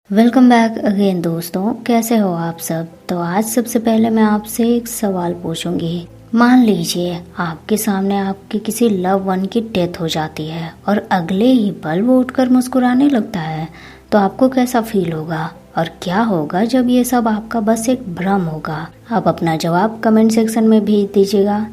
Welcome back again दोस्तों, कैसे हो आप सब। तो आज सबसे पहले मैं आपसे एक सवाल पूछूंगी। मान लीजिए आपके सामने आपके किसी लव वन की डेथ हो जाती है और अगले ही पल वो उठकर मुस्कुराने लगता है, तो आपको कैसा फील होगा और क्या होगा जब ये सब आपका बस एक भ्रम होगा। आप अपना जवाब कमेंट सेक्शन में भेज दीजिएगा।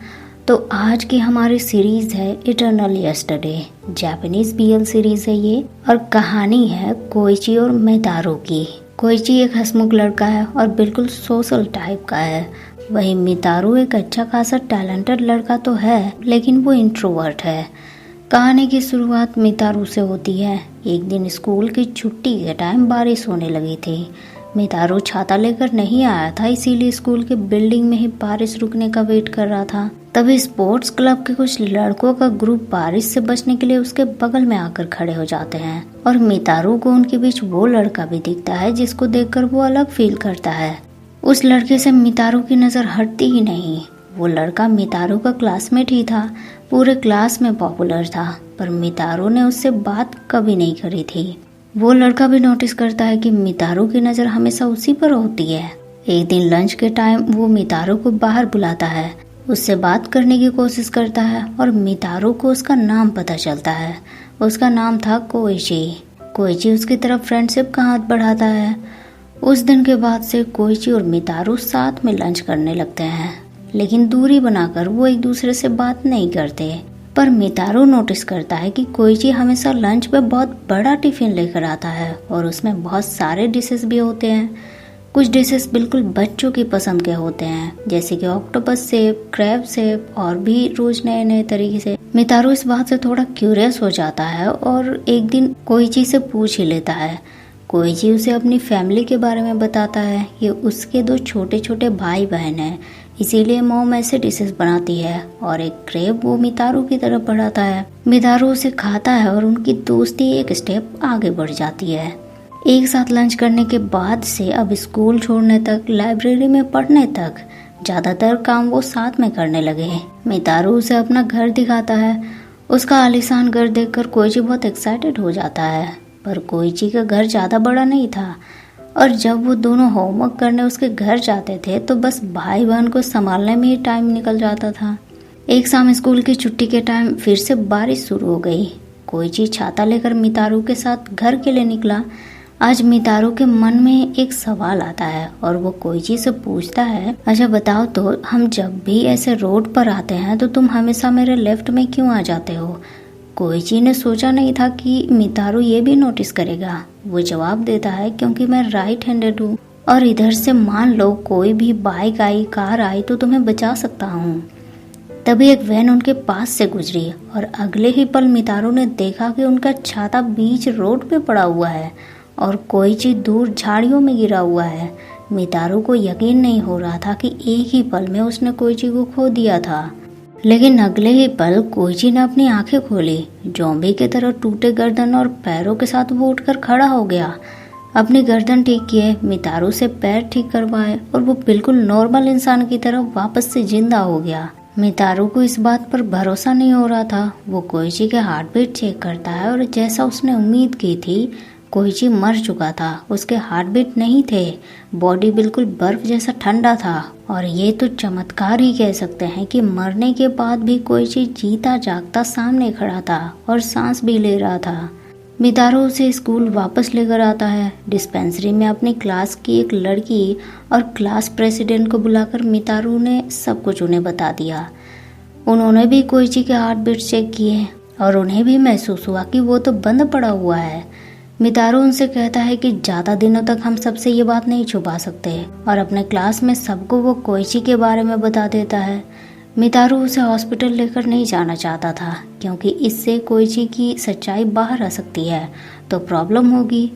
तो आज की हमारी सीरीज है eternal yesterday, Japanese BL series है ये, और कहानी है कोइची और मितारो की। कोइची एक हंसमुख लड़का है और बिल्कुल सोशल टाइप का है। वहीं मितारो एक अच्छा खासा टैलेंटेड लड़का तो है, लेकिन वो इंट्रोवर्ट है। कहानी की शुरुआत मितारो से होती है। एक दिन स्कूल की छुट्टी के टाइम बारिश होने लगी थी। मितारो छाता लेकर नहीं आया था, इसीलिए स्कूल के बिल्डिंग में ही बारिश रुकने का वेट कर रहा था। तभी स्पोर्ट्स क्लब के कुछ लड़कों का ग्रुप बारिश से बचने के लिए उसके बगल में आकर खड़े हो जाते हैं और मितारो को उनके बीच वो लड़का भी दिखता है जिसको देखकर वो अलग फील करता है। उस लड़के से मितारो की नजर हटती ही नहीं। वो लड़का मितारो का क्लासमेट ही था, पूरे क्लास में पॉपुलर था, पर मितारो ने उससे बात कभी नहीं करी थी। वो लड़का भी नोटिस करता है कि मितारो की नजर हमेशा उसी पर होती है। एक दिन लंच के टाइम वो मितारो को बाहर बुलाता है, उससे बात करने की कोशिश करता है और मितारो को उसका नाम पता चलता है। उसका नाम था कोइची। कोइची उसकी तरफ फ्रेंडशिप का हाथ बढ़ाता है। उस दिन के बाद से कोइची और मितारो साथ में लंच करने लगते हैं, लेकिन दूरी बनाकर वो एक दूसरे से बात नहीं करते। पर मितारो नोटिस करता है कि कोइची हमेशा लंच पे बहुत बड़ा टिफिन लेकर आता है और उसमें बहुत सारे डिशेस भी होते हैं। कुछ डिशेस बिल्कुल बच्चों की पसंद के होते हैं, जैसे कि ऑक्टोपस शेप, क्रैब शेप और भी रोज नए नए तरीके से। मितारो इस बात से थोड़ा क्यूरियस हो जाता है और एक दिन कोइची से पूछ ही लेता है। कोइची उसे अपनी फैमिली के बारे में बताता है कि उसके 2 छोटे छोटे भाई बहन हैं, इसीलिए मॉम ऐसे डिशेस बनाती है, और एक क्रेब वो मितारो की तरफ बढ़ाता है। मितारो उसे खाता है और उनकी दोस्ती एक स्टेप आगे बढ़ जाती है। एक साथ लंच करने के बाद से अब स्कूल छोड़ने तक, लाइब्रेरी में पढ़ने तक ज्यादातर काम वो साथ में करने लगे। मितारो उसे अपना घर दिखाता है। उसका आलीशान घर देखकर कोइची बहुत एक्साइटेड हो जाता है, पर कोइची का घर ज्यादा बड़ा नहीं था और जब वो दोनों होमवर्क करने उसके घर जाते थे तो बस भाई बहन को संभालने में ही टाइम निकल जाता था। एक शाम स्कूल की छुट्टी के टाइम फिर से बारिश शुरू हो गई। कोइची छाता लेकर मितारो के साथ घर के लिए निकला। आज मितारो के मन में एक सवाल आता है और वो कोइची से पूछता है, अच्छा बताओ तो, हम जब भी ऐसे रोड पर आते हैं तो तुम हमेशा मेरे लेफ्ट में क्यों आ जाते हो। कोइची ने सोचा नहीं था कि मितारो ये भी नोटिस करेगा। वो जवाब देता है, क्योंकि मैं राइट हैंडेड हूँ और इधर से मान लो कोई भी बाइक आई, कार आई तो तुम्हें बचा सकता हूँ। तभी एक वैन उनके पास से गुजरी और अगले ही पल मितारो ने देखा कि उनका छाता बीच रोड पे पड़ा हुआ है और कोइची दूर झाड़ियों में गिरा हुआ है। मितारो को यकीन नहीं हो रहा था कि एक ही पल में उसने कोइची को खो दिया था। लेकिन अगले ही पल कोइची ने अपनी आंखें खोली। ज़ॉम्बी की तरह टूटे गर्दन और पैरों के साथ वो उठकर खड़ा हो गया। अपनी गर्दन ठीक किए, मितारो से पैर ठीक करवाए और वो बिल्कुल नॉर्मल इंसान की तरह वापस से जिंदा हो गया। मितारो को इस बात पर भरोसा नहीं हो रहा था। वो कोइची के हार्ट बीट चेक करता है और जैसा उसने उम्मीद की थी, कोइची मर चुका था। उसके हार्ट बीट नहीं थे, बॉडी बिल्कुल बर्फ जैसा ठंडा था। और ये तो चमत्कार ही कह सकते हैं कि मरने के बाद भी कोइची जीता जागता सामने खड़ा था और सांस भी ले रहा था। मितारो उसे स्कूल वापस लेकर आता है। डिस्पेंसरी में अपनी क्लास की एक लड़की और क्लास प्रेसिडेंट को बुलाकर मितारो ने सब कुछ उन्हें बता दिया। उन्होंने भी कोइची के हार्ट बीट चेक किए और उन्हें भी महसूस हुआ कि वो तो बंद पड़ा हुआ है। मितारो उनसे कहता है कि ज्यादा दिनों तक हम सबसे ये बात नहीं छुपा सकते और अपने क्लास में सबको वो कोइची के बारे में बता देता है। मितारो उसे हॉस्पिटल लेकर नहीं जाना चाहता था, क्योंकि इससे कोइची की सच्चाई बाहर आ सकती है तो प्रॉब्लम होगी।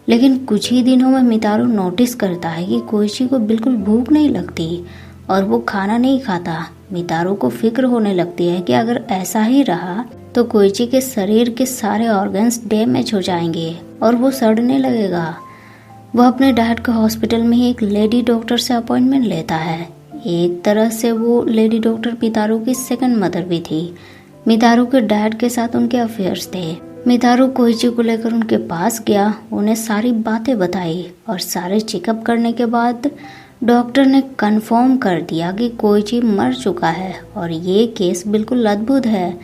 लेकिन कुछ ही दिनों में मितारो नोटिस करता है कि कोइची को बिल्कुल भूख नहीं लगती और वो खाना नहीं खाता। मितारो को फिक्र होने लगती है कि अगर ऐसा ही रहा तो कोइची के शरीर के सारे ऑर्गन्स डैमेज हो जाएंगे और वो सड़ने लगेगा। वो अपने डैड को हॉस्पिटल में ही एक लेडी डॉक्टर से अपॉइंटमेंट लेता है। एक तरह से वो लेडी डॉक्टर मितारो की सेकंड मदर भी थी। मितारो के डैड के साथ उनके अफेयर्स थे। मितारू कोइची को लेकर उनके पास गया, उन्हें सारी बातें बताई और सारे चेकअप करने के बाद डॉक्टर ने कंफर्म कर दिया कि कोइची मर चुका है और ये केस बिल्कुल अद्भुत है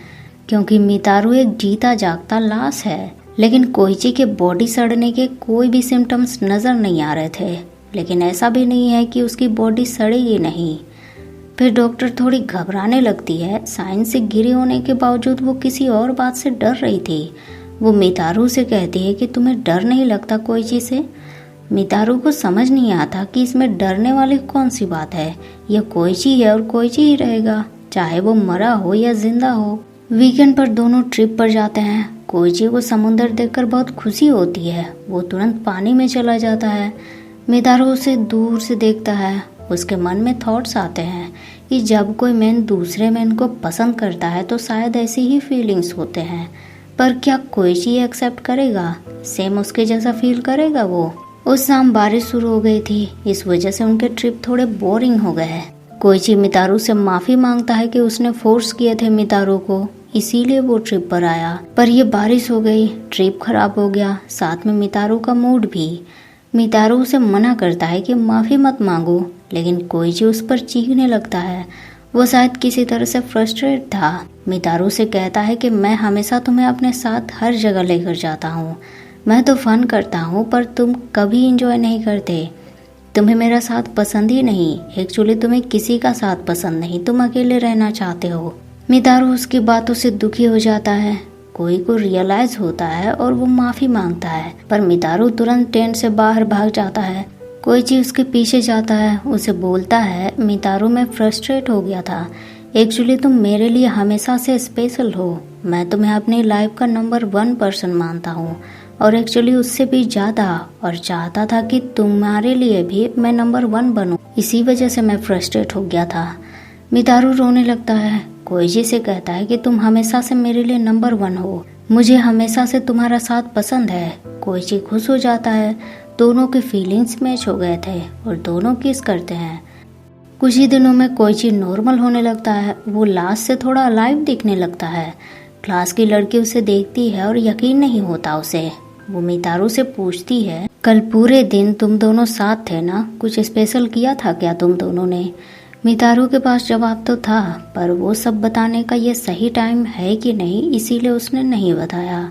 क्योंकि मितारू एक जीता जागता लाश है। लेकिन कोइची के बॉडी सड़ने के कोई भी सिम्टम्स नजर नहीं आ रहे थे, लेकिन ऐसा भी नहीं है कि उसकी बॉडी सड़ेगी नहीं। फिर डॉक्टर थोड़ी घबराने लगती है। साइंस से घिरे होने के बावजूद वो किसी और बात से डर रही थी। वो मितारू से कहती है कि तुम्हें डर नहीं लगता कोइची से। मितारू को समझ नहीं आता कि इसमें डरने वाली कौन सी बात है। यह कोइची है और कोइची ही रहेगा, चाहे वो मरा हो या जिंदा हो। वीकेंड पर दोनों ट्रिप पर जाते हैं। कोइची को समुंदर देखकर बहुत खुशी होती है। वो तुरंत पानी में चला जाता है। मितारू उसे दूर से देखता है। उसके मन में थॉट्स आते हैं कि जब कोई मैन दूसरे मैन को पसंद करता है तो शायद ऐसी ही फीलिंग्स होते हैं, पर क्या कोइची एक्सेप्ट करेगा? सेम उसके जैसा फील करेगा वो? उस शाम बारिश शुरू हो गई थी, इस वजह से उनके ट्रिप थोड़े बोरिंग हो गए। कोइची मितारू से माफी मांगता है कि उसने फोर्स किए थे मितारू को, इसीलिए वो ट्रिप पर आया। पर ये बारिश हो गई, ट्रिप खराब हो गया, साथ में मितारू का मूड भी। मितारू उसे मना करता है कि माफी मत मांगो, लेकिन कोइची उस पर चीखने लगता है। वो शायद किसी तरह से फ्रस्ट्रेट था। मितारू से कहता है कि मैं हमेशा तुम्हें अपने साथ हर जगह लेकर जाता हूँ, मैं तो फन करता हूँ, पर तुम कभी इंजॉय नहीं करते। तुम्हें मेरा साथ पसंद ही नहीं। एक्चुअली तुम्हें किसी का साथ पसंद नहीं, तुम अकेले रहना चाहते हो। मितारू उसकी बातों से दुखी हो जाता है। कोई को रियलाइज होता है और वो माफी मांगता है, पर मितारू तुरंत टेंट से बाहर भाग जाता है। कोइची उसके पीछे जाता है, उसे बोलता है मितारू मैं फ्रस्ट्रेट हो गया था। एक्चुअली तुम मेरे लिए हमेशा से स्पेशल हो। मैं तुम्हें अपनी लाइफ का नंबर 1 पर्सन मानता हूँ और एक्चुअली उससे भी ज्यादा, और चाहता था कि तुम्हारे लिए भी मैं नंबर 1 बनूं। इसी वजह से मैं फ्रस्ट्रेट हो गया था। मितारू रोने लगता है। कोइची से कहता है कि तुम हमेशा से मेरे लिए नंबर 1 हो, मुझे हमेशा से तुम्हारा साथ पसंद है। कोइची खुश हो जाता है। दोनों के फीलिंग्स मैच हो गए थे और दोनों किस करते हैं। कुछ ही दिनों में कोइची नॉर्मल होने लगता है। वो लास्ट से थोड़ा अलाइव दिखने लगता है। क्लास की लड़की उसे देखती है और यकीन नहीं होता उसे। वो मितारू से पूछती है कल पूरे दिन तुम दोनों साथ थे ना, कुछ स्पेशल किया था क्या तुम दोनों ने? मितारू के पास जवाब तो था, पर वो सब बताने का ये सही टाइम है कि नहीं, इसीलिए उसने नहीं बताया।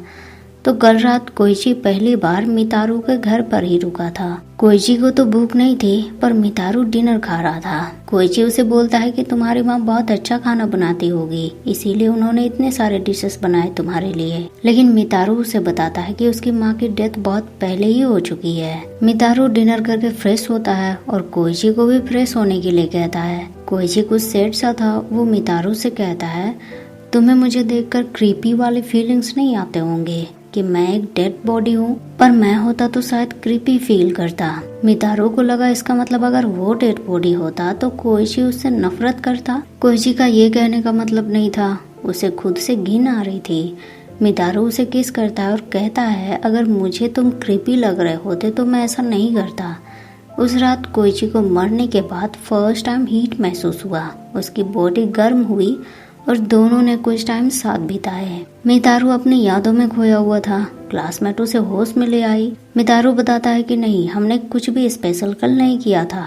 तो कल रात कोइची पहली बार मितारू के घर पर ही रुका था। कोइची को तो भूख नहीं थी, पर मितारू डिनर खा रहा था। कोइची उसे बोलता है कि तुम्हारी माँ बहुत अच्छा खाना बनाती होगी, इसीलिए उन्होंने इतने सारे डिशेस बनाए तुम्हारे लिए। लेकिन मितारू उसे बताता है कि उसकी माँ की डेथ बहुत पहले ही हो चुकी है। मितारू डिनर करके फ्रेश होता है और कोइची को भी फ्रेश होने के लिए कहता है। कोइची कुछ सैड सा था। वो मितारू से कहता है तुम्हें मुझे देखकर क्रीपी वाले फीलिंग्स नहीं आते होंगे कि मैं एक डेड बॉडी हूँ, पर मैं होता तो शायद क्रीपी फील करता। मितारू को लगा इसका मतलब अगर वो डेड बॉडी होता तो कोइची उससे नफरत करता। कोइची का ये कहने का मतलब नहीं था, उसे खुद से घिन आ रही थी। मितारू उसे किस करता है और कहता है अगर मुझे तुम क्रीपी लग रहे होते तो मैं ऐसा नहीं करता। उस रात कोइची को मरने के बाद फर्स्ट टाइम हीट महसूस हुआ, उसकी बॉडी गर्म हुई और दोनों ने कुछ टाइम साथ बिताए। मितारू अपनी यादों में खोया हुआ था। क्लासमेट उसे होश में ले आई। मितारू बताता है कि नहीं, हमने कुछ भी स्पेशल कल नहीं किया था।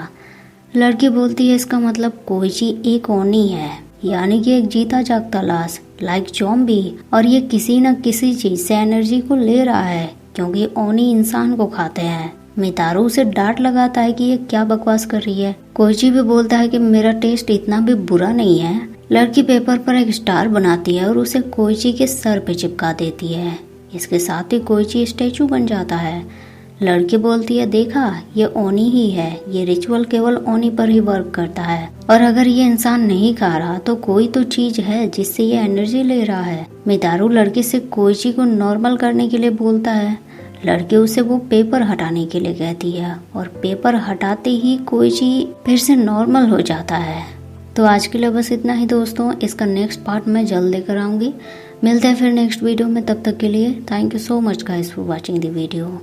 लड़की बोलती है इसका मतलब कोइची एक ओनी है, यानी कि एक जीता जागता लाश, लाइक ज़ॉम्बी, और ये किसी न किसी चीज से एनर्जी को ले रहा है क्योंकि ओनी इंसान को खाते हैं। मितारू उसे डांट लगाता है कि ये क्या बकवास कर रही है। कोइची भी बोलता है कि मेरा टेस्ट इतना भी बुरा नहीं है। लड़की पेपर पर एक स्टार बनाती है और उसे कोइची के सर पे चिपका देती है। इसके साथ ही कोइची स्टैचू बन जाता है। लड़की बोलती है देखा, ये ओनी ही है, ये रिचुअल केवल ओनी पर ही वर्क करता है, और अगर ये इंसान नहीं खा रहा तो कोई तो चीज है जिससे ये एनर्जी ले रहा है। मितारू लड़की से कोइची को नॉर्मल करने के लिए बोलता है। लड़की उसे वो पेपर हटाने के लिए कहती है और पेपर हटाते ही कोइची फिर से नॉर्मल हो जाता है। तो आज के लिए बस इतना ही दोस्तों, इसका नेक्स्ट पार्ट मैं जल्द लेकर आऊंगी। मिलते हैं फिर नेक्स्ट वीडियो में, तब तक के लिए thank you so much guys for watching the video.